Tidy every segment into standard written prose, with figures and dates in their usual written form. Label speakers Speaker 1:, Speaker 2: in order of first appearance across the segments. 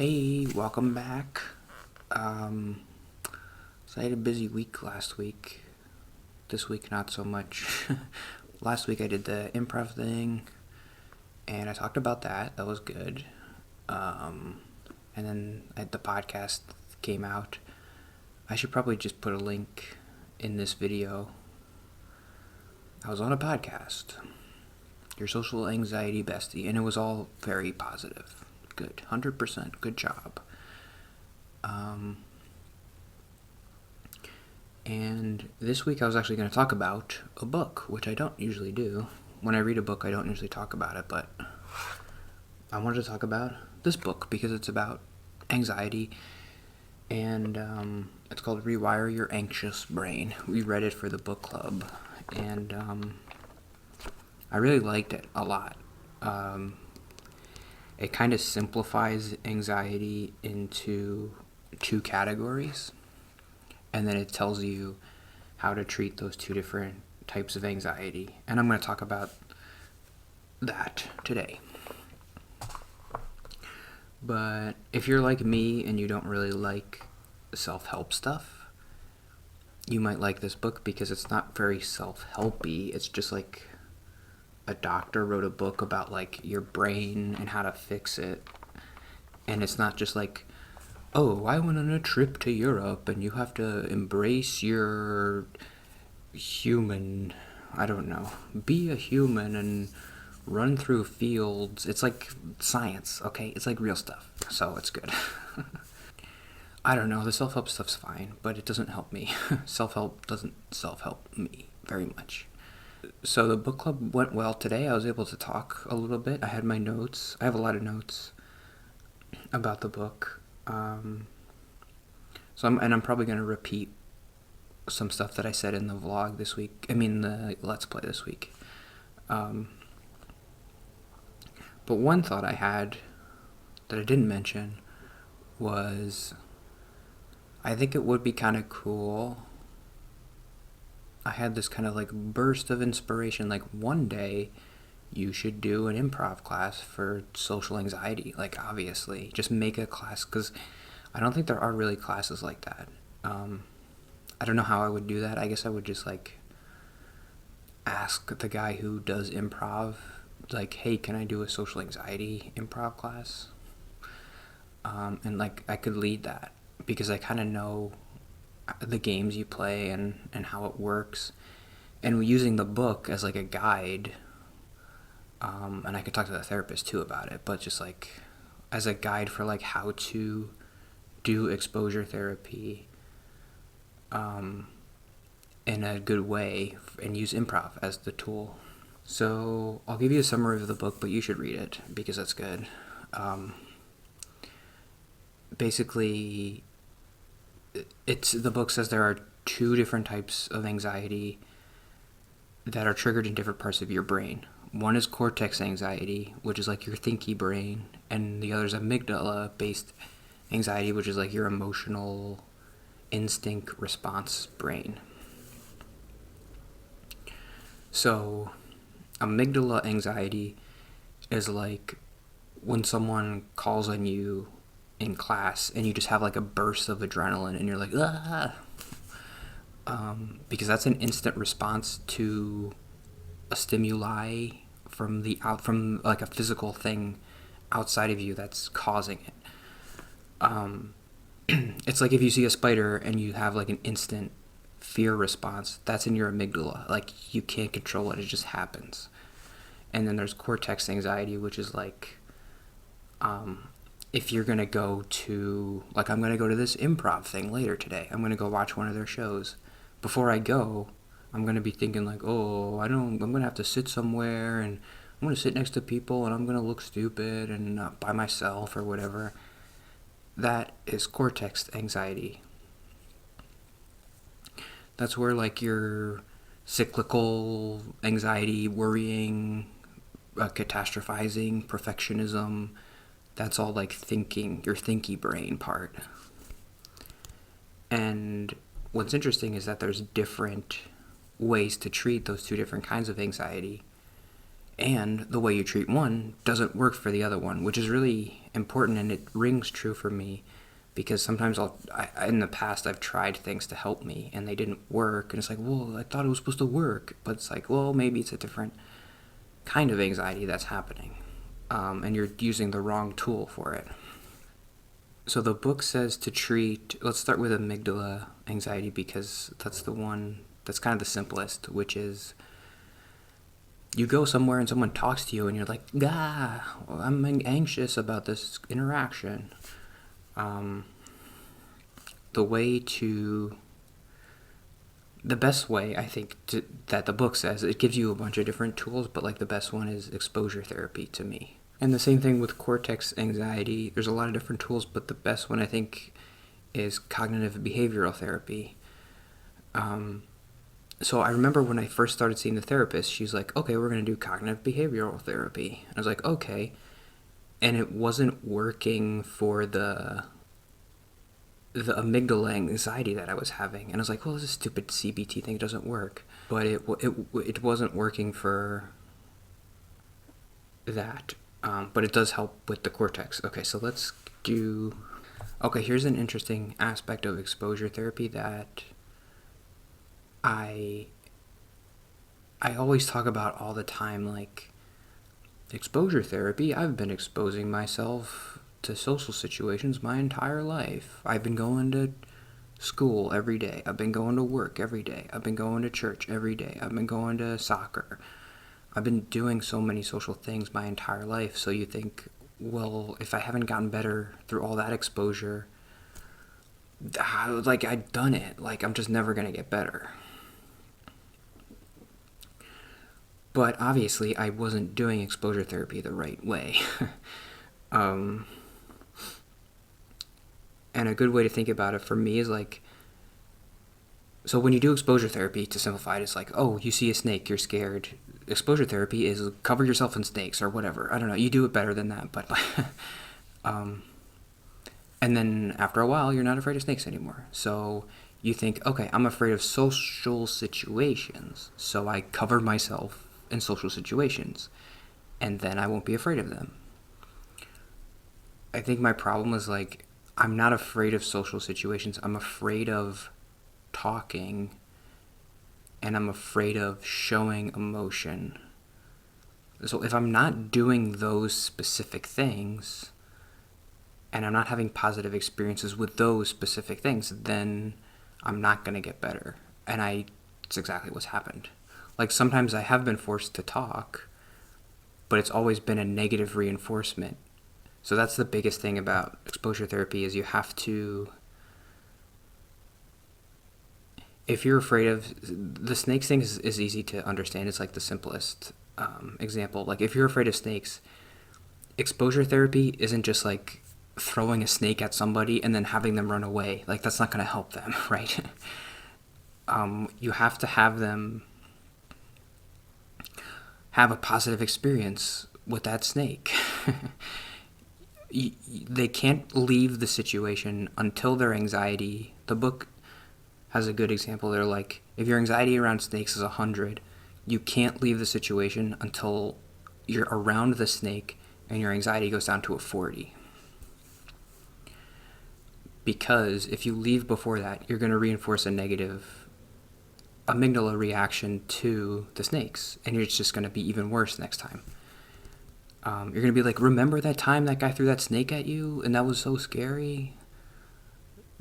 Speaker 1: Hey, welcome back. Um, so I had a busy week last week. This week, not so much. Last week I did the improv thing, and I talked about that. That was good. And then the podcast came out. I should probably just put a link in this video. I was on a podcast, Your Social Anxiety Bestie, and it was all very positive. Good. 100%. Good job. And this week I was actually going to talk about a book, which I don't usually do. When I read a book, I don't usually talk about it, but I wanted to talk about this book because it's about anxiety, and it's called Rewire Your Anxious Brain. We read it for the book club, and I really liked it a lot. It kind of simplifies anxiety into two categories, and then it tells you how to treat those two different types of anxiety. And I'm going to talk about that today. But if you're like me and you don't really like self-help stuff, you might like this book because it's not very self-helpy. It's just like a doctor wrote a book about like your brain and how to fix it. And it's not just like, oh, I went on a trip to Europe and you have to embrace your human, I don't know, be a human and run through fields. It's like science, okay? It's like real stuff, so it's good. I don't know, the self-help stuff's fine, but it doesn't help me. Self-help doesn't self-help me very much. So the book club went well today. I was able to talk a little bit. I had my notes. I have a lot of notes about the book. I'm probably going to repeat some stuff that I said in the vlog this week. I mean, the Let's Play this week. But one thought I had that I didn't mention was I think it would be kind of cool. I had this kind of like burst of inspiration, like one day you should do an improv class for social anxiety. Like, obviously, just make a class, because I don't think there are really classes like that. I don't know how I would do that. I guess I would just like ask the guy who does improv, like, hey, can I do a social anxiety improv class? And like I could lead that because I kind of know the games you play and how it works, and using the book as like a guide. And I could talk to the therapist too about it, but just like as a guide for like how to do exposure therapy in a good way, and use improv as the tool. So I'll give you a summary of the book, but you should read it because it's good. Basically, the book says there are two different types of anxiety that are triggered in different parts of your brain. One is Cortex Anxiety, which is like your thinky brain, and the other is Amygdala-based anxiety, which is like your emotional instinct response brain. So, Amygdala anxiety is like when someone calls on you in class and you just have like a burst of adrenaline and you're like, ah! Because that's an instant response to a stimuli from like a physical thing outside of you that's causing it. It's like if you see a spider and you have like an instant fear response, that's in your amygdala. Like, you can't control it, it just happens. And then there's cortex anxiety, which is like if you're gonna go to, like, I'm gonna go to this improv thing later today, I'm gonna go watch one of their shows. Before I go, I'm going to be thinking like, oh, I'm going to have to sit somewhere, and I'm going to sit next to people, and I'm going to look stupid and by myself or whatever. That is cortex anxiety. That's where like your cyclical anxiety, worrying, catastrophizing, perfectionism, that's all like thinking, your thinky brain part. And what's interesting is that there's different ways to treat those two different kinds of anxiety, and the way you treat one doesn't work for the other one, which is really important, and it rings true for me because sometimes in the past I've tried things to help me and they didn't work, and it's like, well, I thought it was supposed to work, but it's like, well, maybe it's a different kind of anxiety that's happening, and you're using the wrong tool for it. So the book says to treat, let's start with amygdala anxiety because that's the one that's kind of the simplest, which is you go somewhere and someone talks to you and you're like, I'm anxious about this interaction. The best way, I think, that the book says, it gives you a bunch of different tools, but like the best one is exposure therapy to me. And the same thing with Cortex Anxiety. There's a lot of different tools, but the best one I think is cognitive behavioral therapy. So I remember when I first started seeing the therapist, she's like, okay, we're going to do cognitive behavioral therapy. I was like, okay. And it wasn't working for the amygdala anxiety that I was having. And I was like, well, this is a stupid CBT thing. It doesn't work. But it wasn't working for that. But it does help with the cortex. Okay, so let's do... Okay, here's an interesting aspect of exposure therapy that I always talk about all the time, like, exposure therapy, I've been exposing myself to social situations my entire life. I've been going to school every day. I've been going to work every day. I've been going to church every day. I've been going to soccer. I've been doing so many social things my entire life. So you think, well, if I haven't gotten better through all that exposure, like, I've done it. Like, I'm just never going to get better. But obviously, I wasn't doing exposure therapy the right way. And a good way to think about it for me is like, so when you do exposure therapy, to simplify it, it's like, oh, you see a snake, you're scared. Exposure therapy is cover yourself in snakes or whatever. I don't know, you do it better than that, but and then after a while, you're not afraid of snakes anymore. So you think, okay, I'm afraid of social situations, so I cover myself in social situations, and then I won't be afraid of them. I think my problem is like, I'm not afraid of social situations. I'm afraid of talking, and I'm afraid of showing emotion. So if I'm not doing those specific things, and I'm not having positive experiences with those specific things, then I'm not going to get better. And it's exactly what's happened. Like, sometimes I have been forced to talk, but it's always been a negative reinforcement. So that's the biggest thing about exposure therapy is you have to... If you're afraid of... The snakes thing is easy to understand. It's like the simplest example. Like, if you're afraid of snakes, exposure therapy isn't just like throwing a snake at somebody and then having them run away. Like, that's not going to help them, right? You have to have them have a positive experience with that snake. They can't leave the situation until their anxiety... The book has a good example. They're like, if your anxiety around snakes is 100, you can't leave the situation until you're around the snake and your anxiety goes down to a 40. Because if you leave before that, you're going to reinforce a negative amygdala reaction to the snakes, and it's just going to be even worse next time. You're going to be like, remember that time that guy threw that snake at you and that was so scary?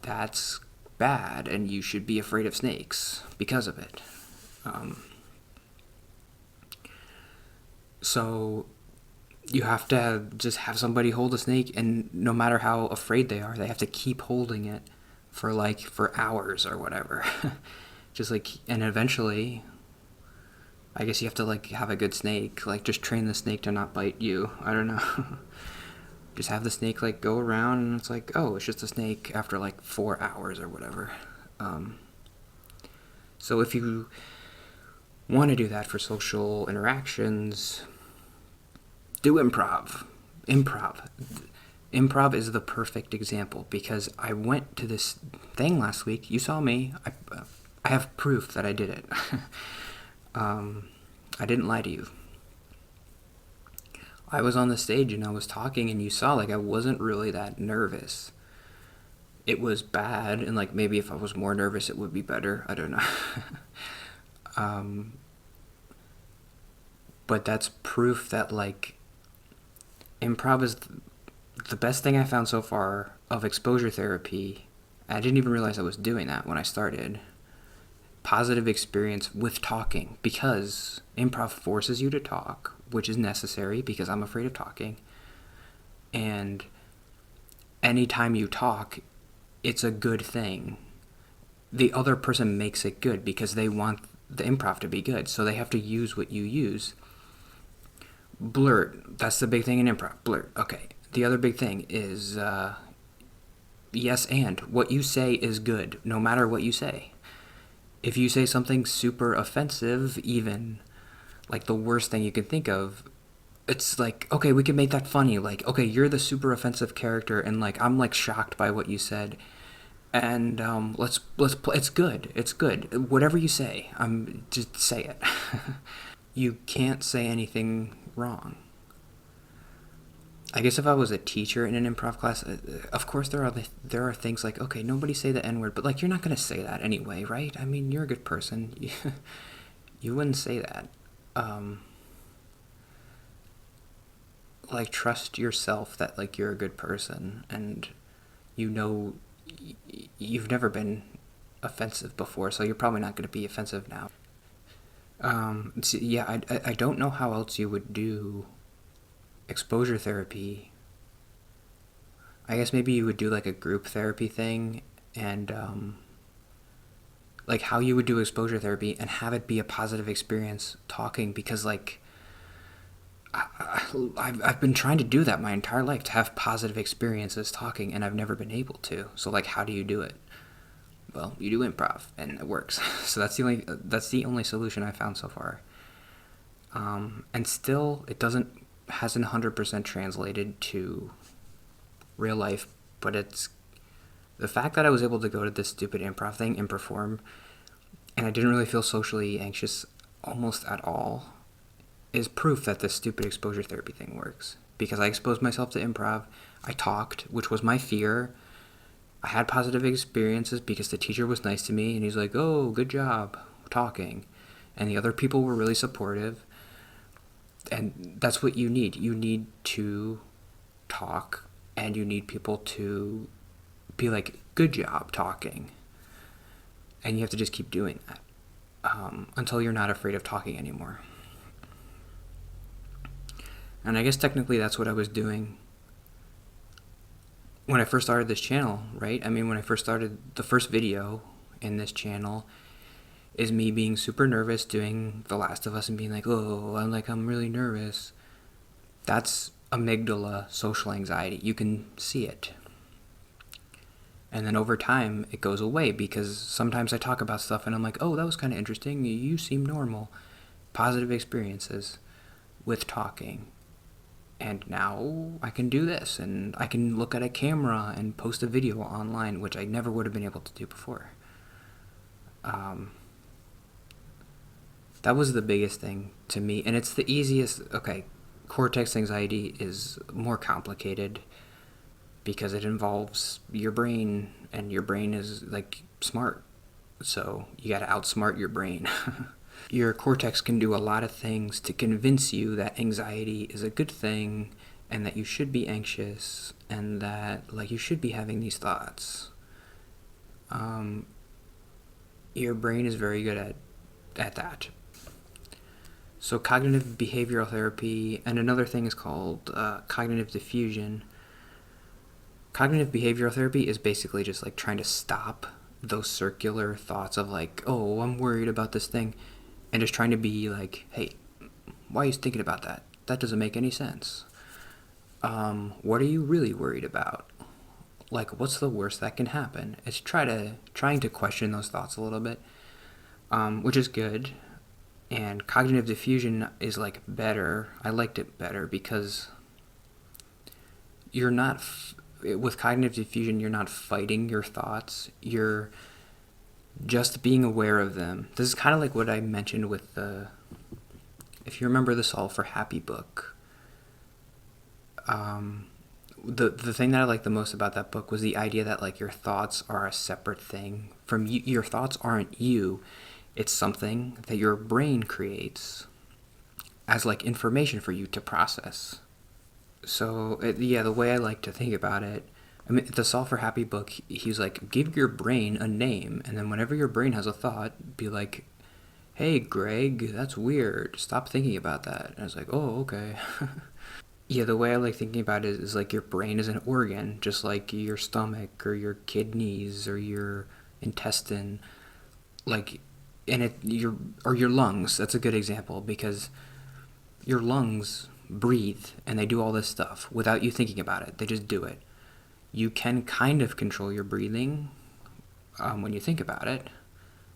Speaker 1: That's bad, and you should be afraid of snakes because of it. So you have to just have somebody hold a snake, and no matter how afraid they are, they have to keep holding it for hours or whatever. Just like, and eventually, I guess you have to like have a good snake, like just train the snake to not bite you. I don't know. Just have the snake like go around, and it's like, oh, it's just a snake after like 4 hours or whatever. So if you want to do that for social interactions, do improv. Improv is the perfect example, because I went to this thing last week. You saw me. I have proof that I did it. I didn't lie to you. I was on the stage and I was talking, and you saw like I wasn't really that nervous. It was bad, and like maybe if I was more nervous it would be better. I don't know. um, but that's proof that like improv is the best thing I found so far of exposure therapy. I didn't even realize I was doing that when I started. Positive experience with talking, because improv forces you to talk, which is necessary because I'm afraid of talking. And anytime you talk, it's a good thing. The other person makes it good because they want the improv to be good, so they have to use what you use. Blurt, that's the big thing in improv. Blurt, okay. The other big thing is yes, and what you say is good, no matter what you say. If you say something super offensive, even like the worst thing you can think of, it's like, okay, we can make that funny. Like, okay, you're the super offensive character, and like I'm like shocked by what you said, and let's play. It's good. It's good. Whatever you say, just say it. You can't say anything wrong. I guess if I was a teacher in an improv class, of course there are things like, okay, nobody say the N-word, but like you're not gonna say that anyway, right? I mean, you're a good person. You wouldn't say that. Like trust yourself that like you're a good person, and you know you've never been offensive before, so you're probably not going to be offensive now. So yeah, I don't know how else you would do exposure therapy. I guess maybe you would do like a group therapy thing, and like how you would do exposure therapy and have it be a positive experience talking, because like I've been trying to do that my entire life, to have positive experiences talking, and I've never been able to. So like, how do you do it? Well, you do improv, and it works. So that's the only solution I found so far. And still, hasn't 100% translated to real life. But it's the fact that I was able to go to this stupid improv thing and perform, and I didn't really feel socially anxious almost at all, is proof that this stupid exposure therapy thing works. Because I exposed myself to improv, I talked, which was my fear. I had positive experiences because the teacher was nice to me, and he's like, oh, good job talking. And the other people were really supportive. And that's what you need. You need to talk, and you need people to be like, good job talking. And you have to just keep doing that until you're not afraid of talking anymore. And I guess technically that's what I was doing when I first started this channel, right? I mean, when I first started, the first video in this channel is me being super nervous doing The Last of Us and being like, oh, I'm really nervous. That's amygdala social anxiety. You can see it. And then over time, it goes away, because sometimes I talk about stuff and I'm like, oh, that was kind of interesting. You seem normal. Positive experiences with talking. And now I can do this, and I can look at a camera and post a video online, which I never would have been able to do before. That was the biggest thing to me, and it's the easiest. Okay, Cortex Anxiety is more complicated because it involves your brain, and your brain is like smart, so you gotta outsmart your brain. Your cortex can do a lot of things to convince you that anxiety is a good thing, and that you should be anxious, and that like you should be having these thoughts. Your brain is very good at that. So cognitive behavioral therapy, and another thing is called cognitive diffusion. Cognitive behavioral therapy is basically just like trying to stop those circular thoughts of like, oh, I'm worried about this thing, and just trying to be like, hey, why are you thinking about that? That doesn't make any sense. What are you really worried about? Like, what's the worst that can happen? It's trying to question those thoughts a little bit, which is good. And cognitive diffusion is like better. I liked it better because you're not with cognitive diffusion, you're not fighting your thoughts. You're just being aware of them. This is kind of like what I mentioned with if you remember the Solve for Happy book, The thing that I liked the most about that book was the idea that like your thoughts are a separate thing from you. Your thoughts aren't you. It's something that your brain creates as like information for you to process. So yeah, the way I like to think about it, I mean, the Solve for Happy book, he's like, give your brain a name, and then whenever your brain has a thought, be like, hey, Greg, that's weird. Stop thinking about that. And I was like, oh, okay. Yeah, the way I like thinking about it is like your brain is an organ, just like your stomach or your kidneys or your intestine, like, and your lungs. That's a good example because your lungs breathe and they do all this stuff without you thinking about it. They just do it. You can kind of control your breathing when you think about it,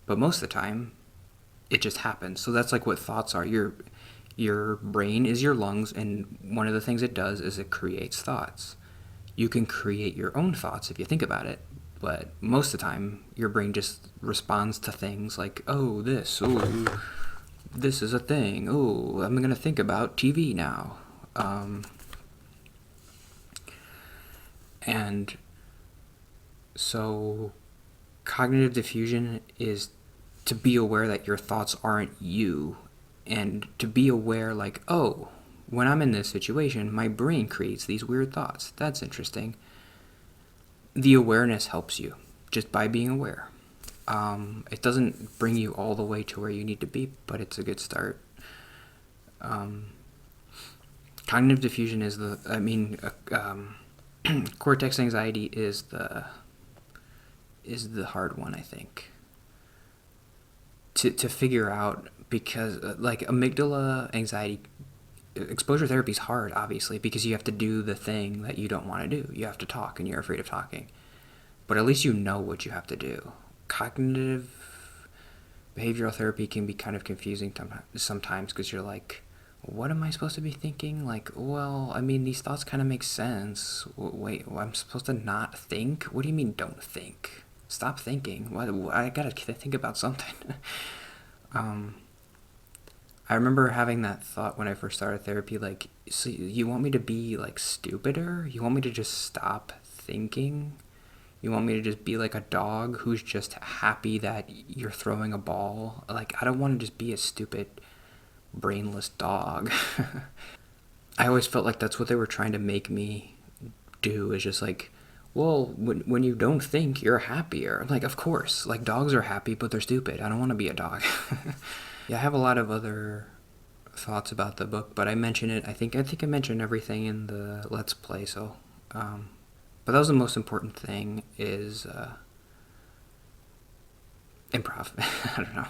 Speaker 1: but most of the time, it just happens. So that's like what thoughts are. Your brain is your lungs, and one of the things it does is it creates thoughts. You can create your own thoughts if you think about it, but most of the time, your brain just responds to things like, oh, this is a thing. Oh, I'm going to think about TV now. And so cognitive diffusion is to be aware that your thoughts aren't you, and to be aware like, oh, when I'm in this situation, my brain creates these weird thoughts. That's interesting. The awareness helps you just by being aware. It doesn't bring you all the way to where you need to be, but it's a good start. Cognitive diffusion is Cortex Anxiety is the hard one, I think, to figure out, because like amygdala anxiety, exposure therapy is hard, obviously, because you have to do the thing that you don't want to do. You have to talk and you're afraid of talking, but at least you know what you have to do. Cognitive behavioral therapy can be kind of confusing sometimes because you're like, what am I supposed to be thinking? Like, well, I mean, these thoughts kind of make sense. Wait, I'm supposed to not think? What do you mean don't think? Stop thinking. I gotta think about something. I remember having that thought when I first started therapy, like, so you want me to be like stupider? You want me to just stop thinking? You want me to just be like a dog who's just happy that you're throwing a ball? Like, I don't want to just be a stupid, brainless dog. I always felt like that's what they were trying to make me do, is just like, well, when you don't think, you're happier. I'm like, of course. Like, dogs are happy, but they're stupid. I don't want to be a dog. Yeah, I have a lot of other thoughts about the book, but I mention it. I think I mentioned everything in the Let's Play. So, but that was the most important thing, is improv. I don't know.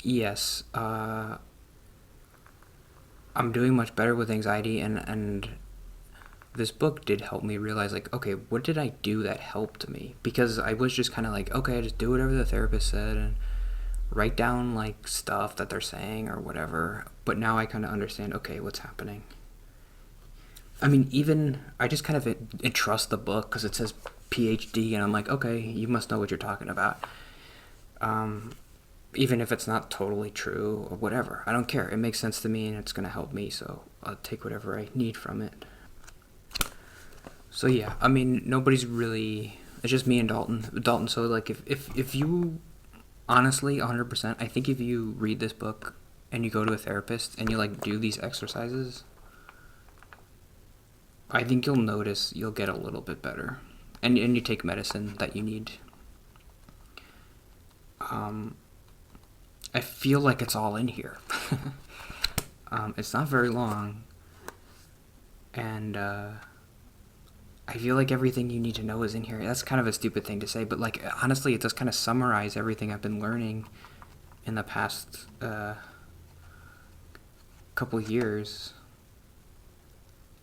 Speaker 1: Yes, I'm doing much better with anxiety, and this book did help me realize, like, okay, what did I do that helped me? Because I was just kind of like, okay, I just do whatever the therapist said and write down like stuff that they're saying or whatever. But now I kind of understand, okay, what's happening. I mean, even I just kind of entrust the book because it says PhD, and I'm like, okay, you must know what you're talking about. Even if it's not totally true or whatever, I don't care. It makes sense to me and it's going to help me, so I'll take whatever I need from it. So yeah, I mean, nobody's really, it's just me and Dalton. So like, if you, honestly, 100%, I think if you read this book and you go to a therapist and you like do these exercises, I think you'll notice you'll get a little bit better. And you take medicine that you need. I feel like it's all in here. It's not very long. And I feel like everything you need to know is in here. That's kind of a stupid thing to say, but like, honestly, it does kind of summarize everything I've been learning in the past couple years.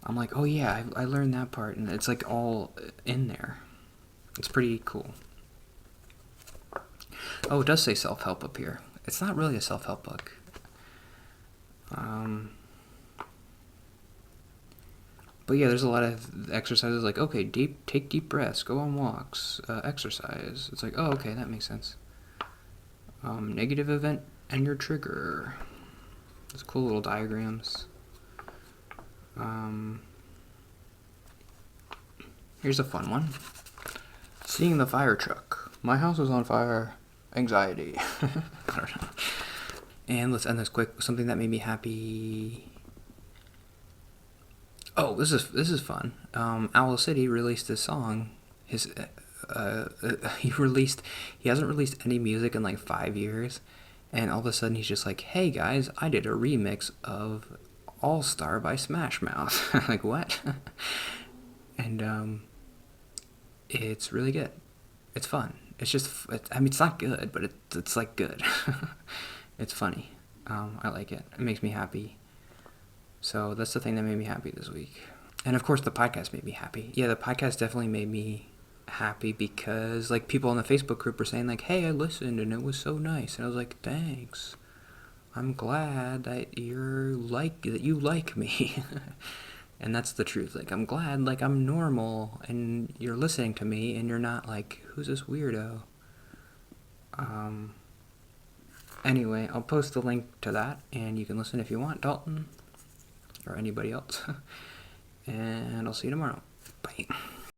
Speaker 1: I'm like, oh yeah, I learned that part, and it's like all in there. It's pretty cool. Oh, it does say self-help up here. It's not really a self-help book. But yeah, there's a lot of exercises like, okay, take deep breaths, go on walks, exercise. It's like, oh, okay, that makes sense. Negative event and your trigger. There's cool little diagrams. Here's a fun one. Seeing the fire truck. My house is on fire. Anxiety. I don't know. And let's end this quick with something that made me happy. Oh, this is fun. Owl City released this song. He hasn't released any music in like 5 years, and all of a sudden he's just like, hey guys, I did a remix of All Star by Smash Mouth. Like, what? And it's really good. It's fun. It's just, it's not good, but it's like good. It's funny. I like it. It makes me happy. So that's the thing that made me happy this week. And of course the podcast made me happy. Yeah, the podcast definitely made me happy because like people in the Facebook group were saying like, hey, I listened and it was so nice. And I was like, thanks. I'm glad that you like me. And that's the truth. Like, I'm glad, like, I'm normal and you're listening to me and you're not like, who's this weirdo? Anyway, I'll post the link to that and you can listen if you want, Dalton, or anybody else. And I'll see you tomorrow. Bye.